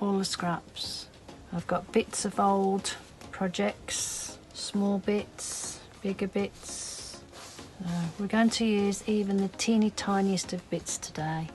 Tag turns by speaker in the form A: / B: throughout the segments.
A: all the scraps. I've got bits of old projects, small bits, bigger bits. We're going to use even the teeny tiniest of bits today.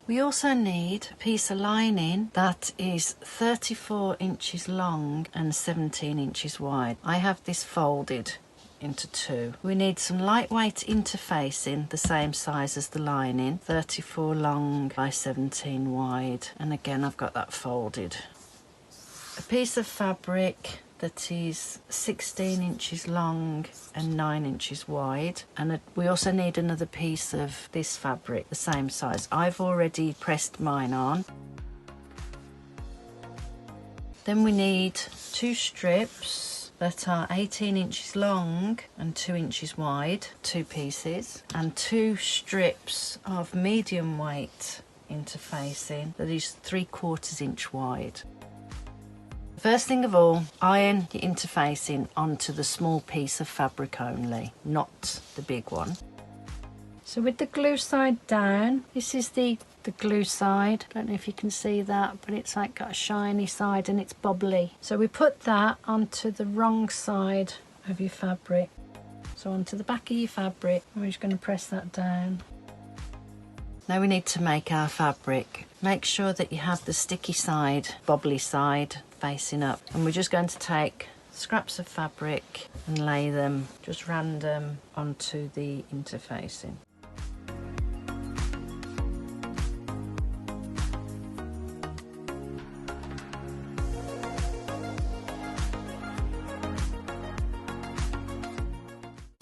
A: We also need a piece of lining that is 34 inches long and 17 inches wide. I have this folded into two. We need some lightweight interfacing the same size as the lining, 34 long by 17 wide, and again I've got that folded. A piece of fabric that is 16 inches long and 9 inches wide, and we also need another piece of this fabric the same size. I've already pressed mine on. Then we need two strips that are 18 inches long and 2 inches wide, two pieces, and two strips of medium weight interfacing that is 3/4 inch wide. First thing of all, iron your interfacing onto the small piece of fabric only, not the big one. So with the glue side down, this is the glue side. Don't know if you can see that, but it's like got a shiny side and it's bubbly. So we put that onto the wrong side of your fabric. So onto the back of your fabric, and we're just going to press that down. Now we need to make our fabric. Make sure that you have the sticky side, bubbly side, facing up, and we're just going to take scraps of fabric and lay them just random onto the interfacing.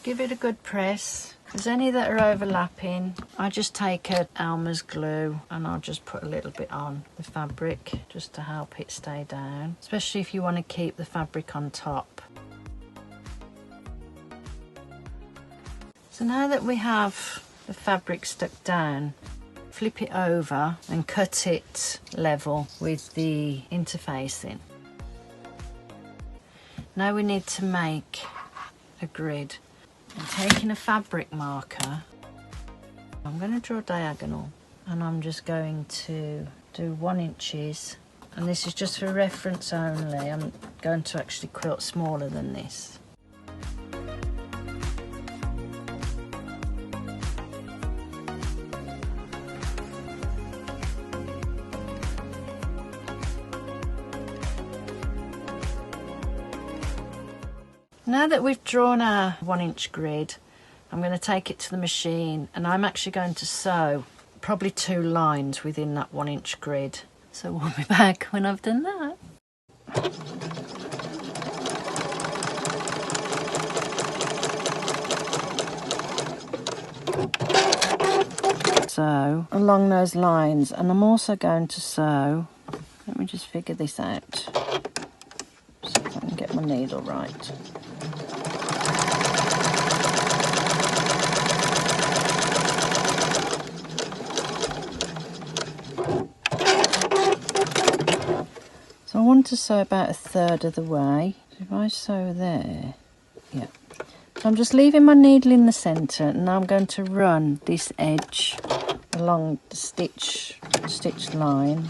A: Give it a good press. If there's any that are overlapping, I just take a Elmer's glue and I'll just put a little bit on the fabric just to help it stay down, especially if you want to keep the fabric on top. So now that we have the fabric stuck down, flip it over and cut it level with the interfacing. Now we need to make a grid. I'm taking a fabric marker, I'm going to draw a diagonal, and I'm just going to do 1 inches, and this is just for reference only. I'm going to actually quilt smaller than this. Now that we've drawn our 1 inch grid, I'm going to take it to the machine, and I'm actually going to sew probably 2 lines within that 1 inch grid. So we'll be back when I've done that. So along those lines, and I'm also going to sew, let me just figure this out, so if I can get my needle right. So I want to sew about 1/3 of the way. So if I sew there, yeah. So I'm just leaving my needle in the centre, and now I'm going to run this edge along the stitched line.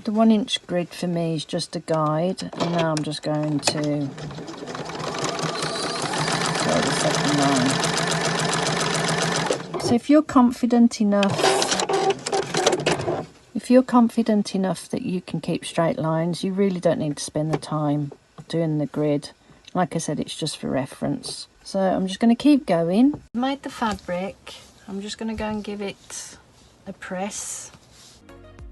A: The 1 inch grid for me is just a guide, and now I'm just going to sew the second line. So if you're confident enough that you can keep straight lines, you really don't need to spend the time doing the grid. Like I said, it's just for reference. So I'm just going to keep going. I've made the fabric. I'm just going to go and give it a press.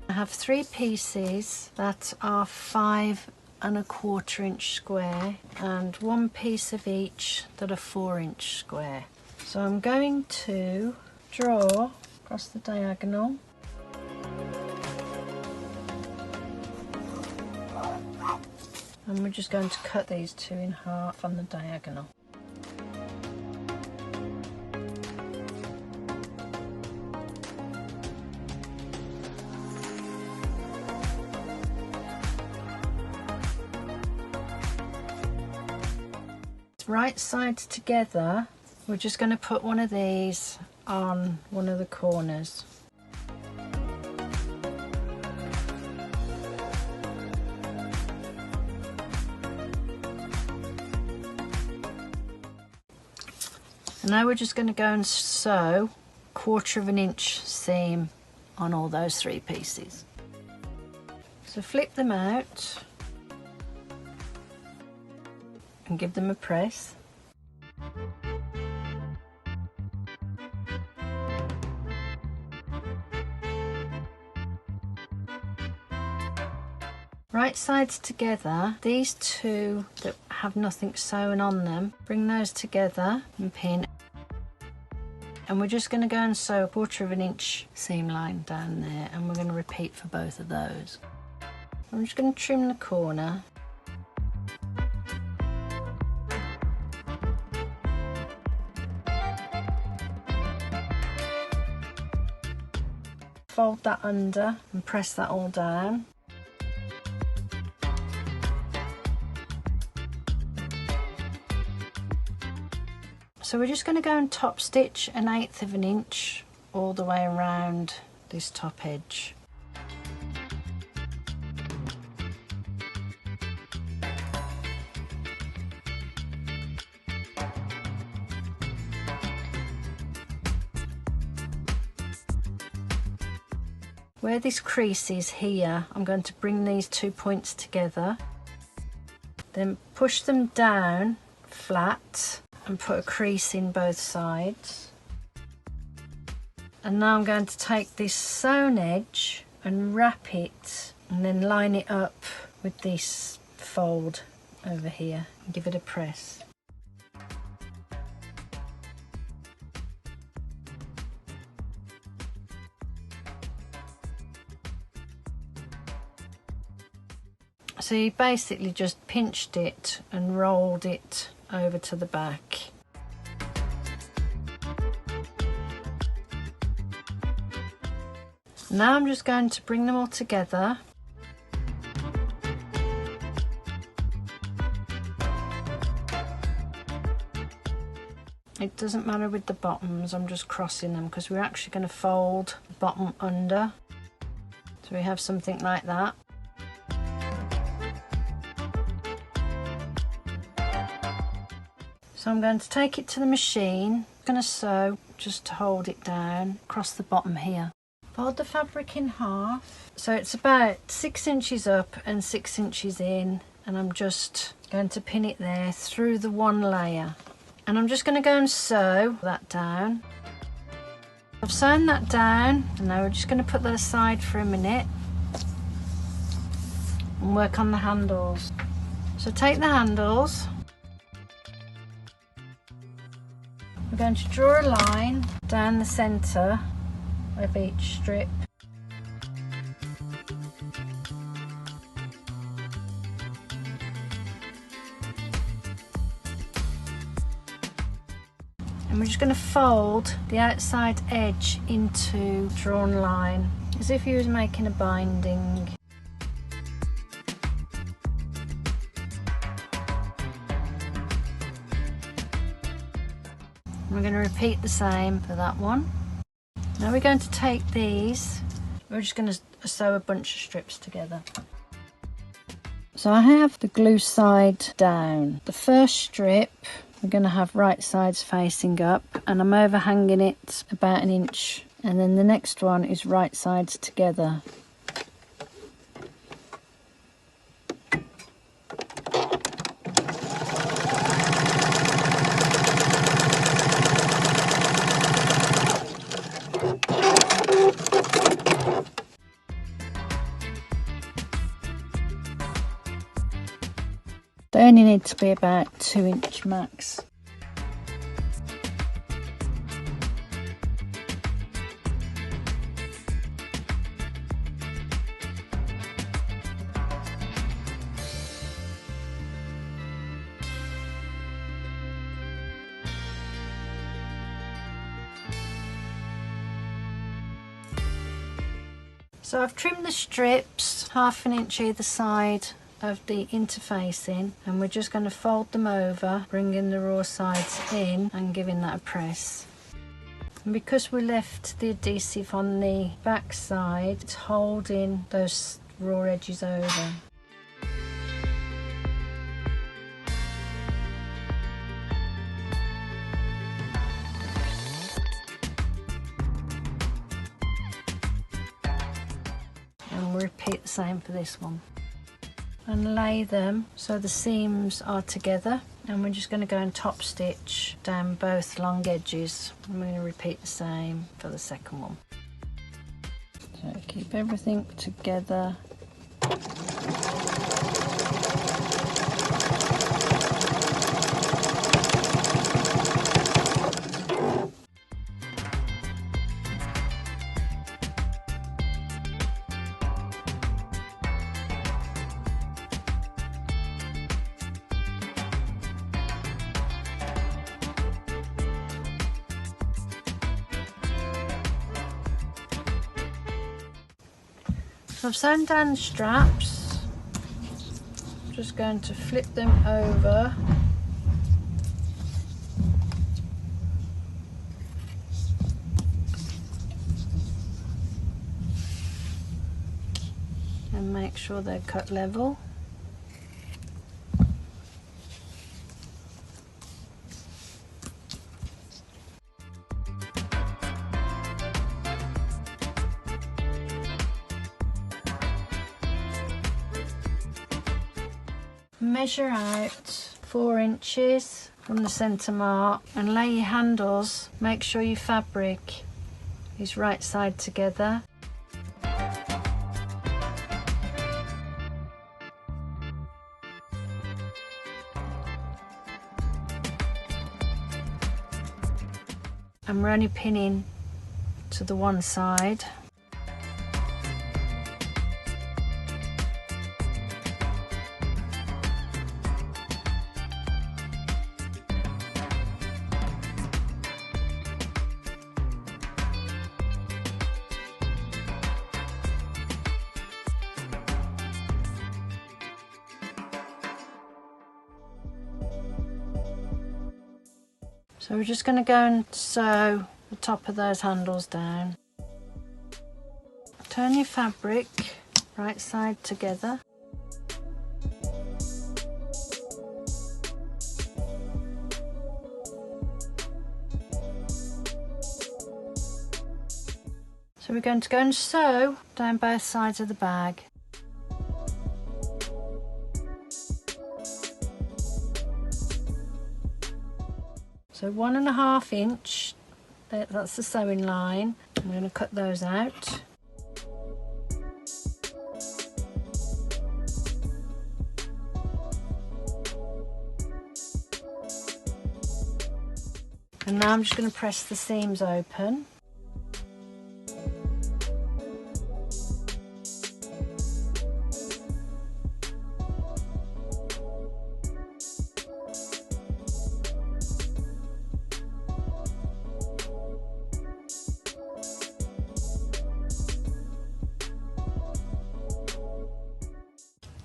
A: I have 3 pieces that are 5 1/4 inch square, and 1 piece of each that are 4 inch square. So I'm going to draw across the diagonal. And we're just going to cut these 2 in half on the diagonal. right sides together, we're just going to put one of these on one of the corners. And now we're just going to go and sew 1/4 inch seam on all those 3 pieces. So flip them out and give them a press. Right sides together, these 2 that have nothing sewn on them, bring those together and pin. And we're just going to go and sew 1/4 inch seam line down there, and we're going to repeat for both of those. I'm just going to trim the corner. Fold that under and press that all down. So we're just going to go and top stitch 1/8 inch all the way around this top edge. Where this crease is here, I'm going to bring these 2 points together, then push them down flat and put a crease in both sides. And now I'm going to take this sewn edge and wrap it and then line it up with this fold over here and give it a press. So you basically just pinched it and rolled it over to the back. Now I'm just going to bring them all together. It doesn't matter with the bottoms, I'm just crossing them because we're actually going to fold the bottom under. So we have something like that. So I'm going to take it to the machine. I'm going to sew just to hold it down across the bottom here. Fold the fabric in half. So it's about 6 inches up and 6 inches in, and I'm just going to pin it there through the one layer. And I'm just going to go and sew that down. I've sewn that down, and now we're just going to put that aside for a minute and work on the handles. So take the handles. We're going to draw a line down the centre of each strip. And we're just going to fold the outside edge into drawn line as if you was making a binding. We're going to repeat the same for that one. Now we're going to take these, we're just going to sew a bunch of strips together. So I have the glue side down. The first strip we're going to have right sides facing up, and I'm overhanging it about 1 inch, and then the next one is right sides together. They only need to be about 2 inch max. So I've trimmed the strips 1/2 inch either side of the interfacing, and we're just going to fold them over, bringing the raw sides in and giving that a press. And because we left the adhesive on the back side, it's holding those raw edges over. And we'll repeat the same for this one. And lay them so the seams are together, and we're just going to go and top stitch down both long edges, and we're going to repeat the same for the second one. So keep everything together. So I've sewn down the straps. I'm just going to flip them over. And make sure they're cut level. Measure out 4 inches from the centre mark and lay your handles. Make sure your fabric is right side together. And we're only pinning to the one side. So we're just going to go and sew the top of those handles down. Turn your fabric right side together. So we're going to go and sew down both sides of the bag. So 1.5 inch, that's the sewing line. I'm going to cut those out. And now I'm just going to press the seams open.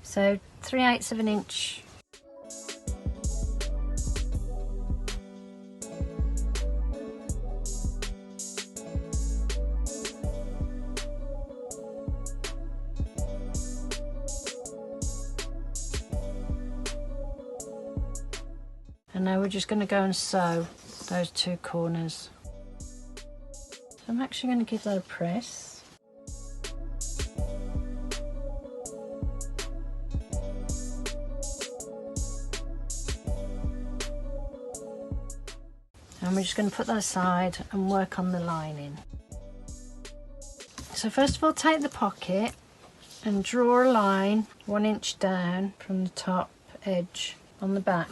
A: So 3/8 of an inch. And now we're just going to go and sew those 2 corners. So I'm actually going to give that a press. And we're just going to put that aside and work on the lining. So first of all, take the pocket and draw a line 1 inch down from the top edge on the back.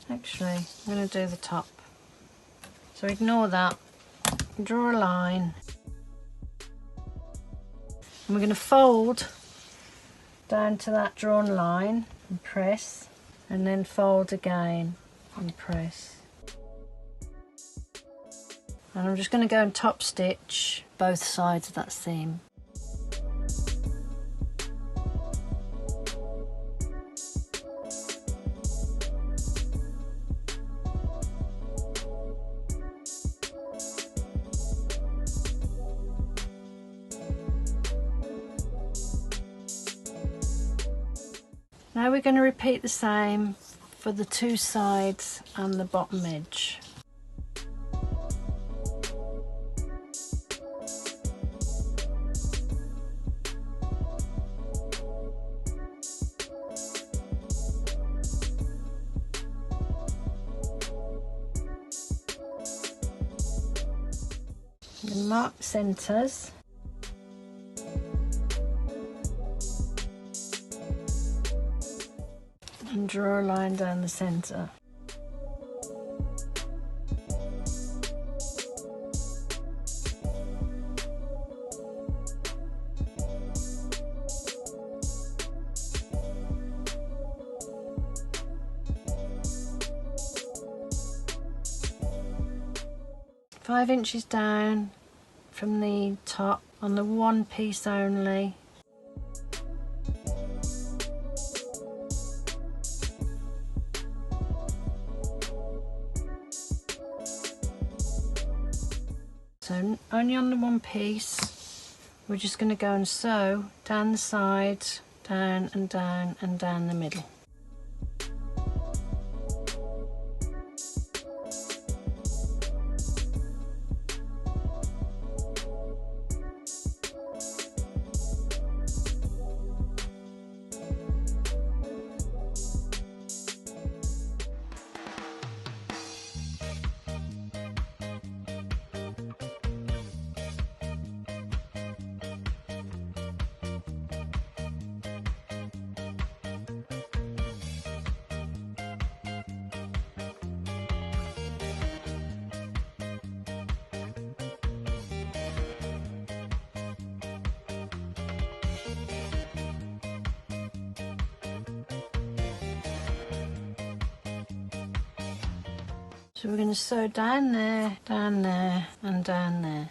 A: Actually, I'm going to do the top. So ignore that. Draw a line. And we're going to fold down to that drawn line and press, and then fold again and press. And I'm just going to go and top stitch both sides of that seam. Now we're going to repeat the same for the two sides and the bottom edge. And mark the centres. And draw a line down the centre. Five inches down from the top on the one piece only. So only on the one piece, we're just going to go and sew down the sides, down and down and down the middle. So we're going to sew down there, and down there.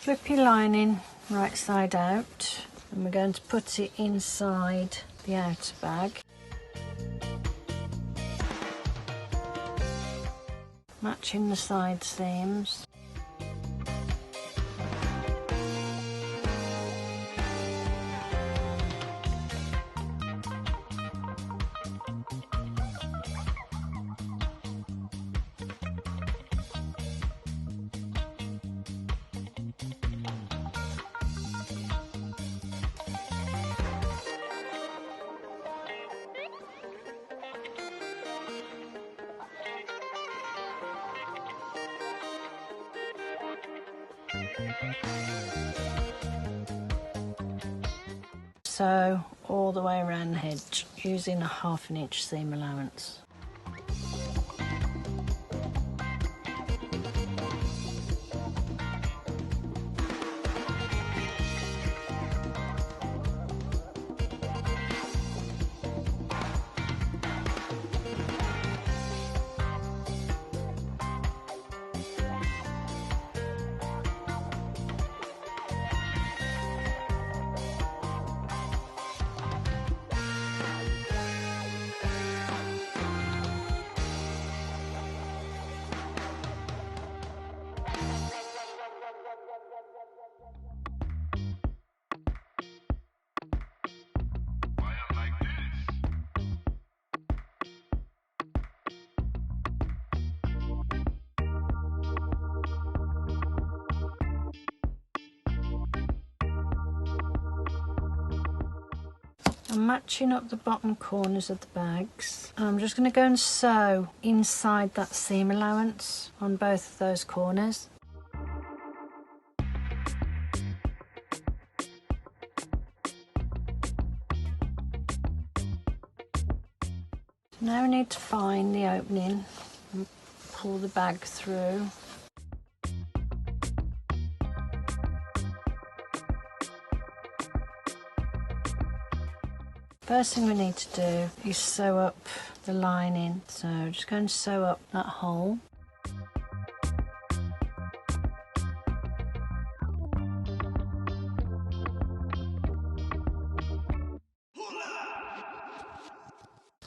A: Flip your lining right side out, and we're going to put it inside the outer bag. Matching the side seams. Sew all the way around the hedge using a 1/2 inch seam allowance. I'm matching up the bottom corners of the bags. I'm just going to go and sew inside that seam allowance on both of those corners. Now we need to find the opening and pull the bag through. First thing we need to do is sew up the lining. So just go and sew up that hole.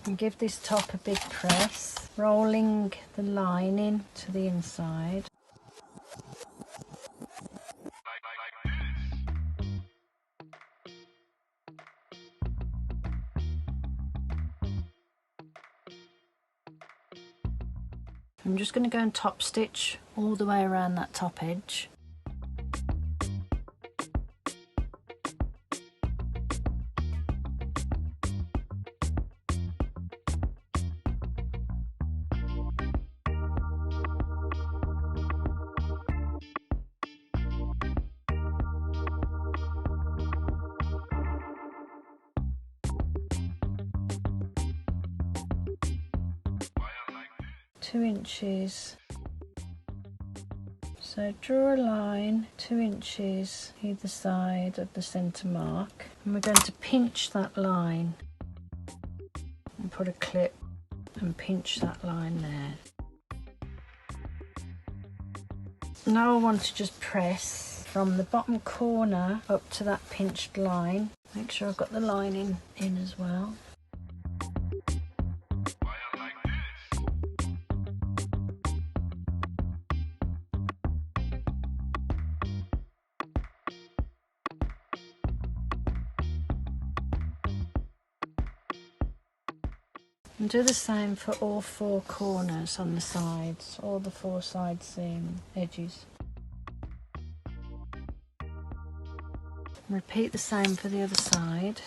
A: And give this top a big press, rolling the lining to the inside. I'm just going to go and top stitch all the way around that top edge. Two inches. So draw a line 2 inches either side of the centre mark, and we're going to pinch that line and put a clip and pinch that line there. Now I want to just press from the bottom corner up to that pinched line. Make sure I've got the lining in as well. And do the same for all 4 corners on the sides, all the 4 side seam edges. Repeat the same for the other side.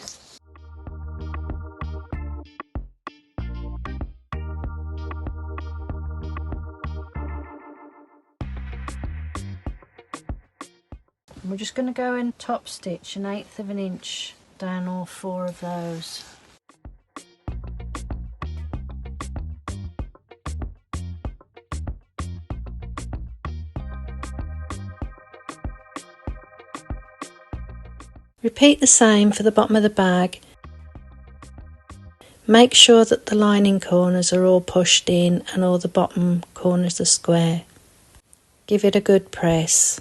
A: And we're just going to go and top stitch 1/8 of an inch down all 4 of those. Repeat the same for the bottom of the bag. Make sure that the lining corners are all pushed in and all the bottom corners are square. Give it a good press.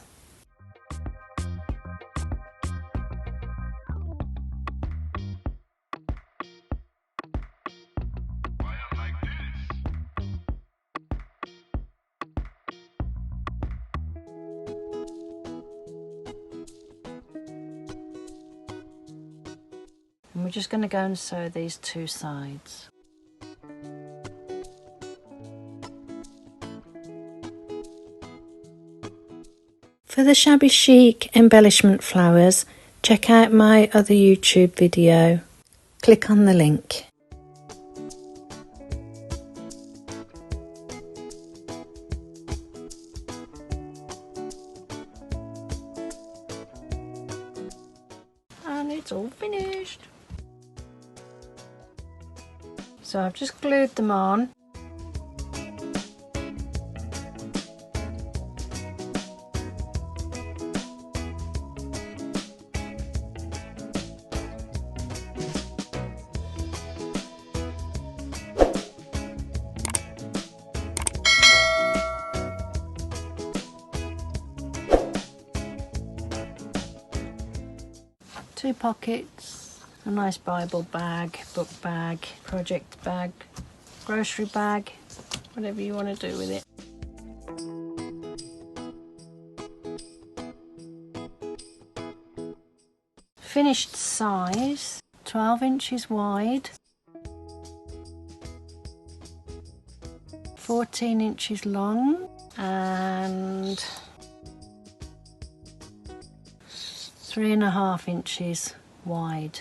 A: And we're just going to go and sew these 2 sides. For the shabby chic embellishment flowers, check out my other YouTube video. Click on the link. And it's all finished. So I've just glued them on. Two pockets, a nice Bible bag, book bag, project bag, grocery bag, whatever you want to do with it. Finished size, 12 inches wide, 14 inches long and 3.5 inches wide.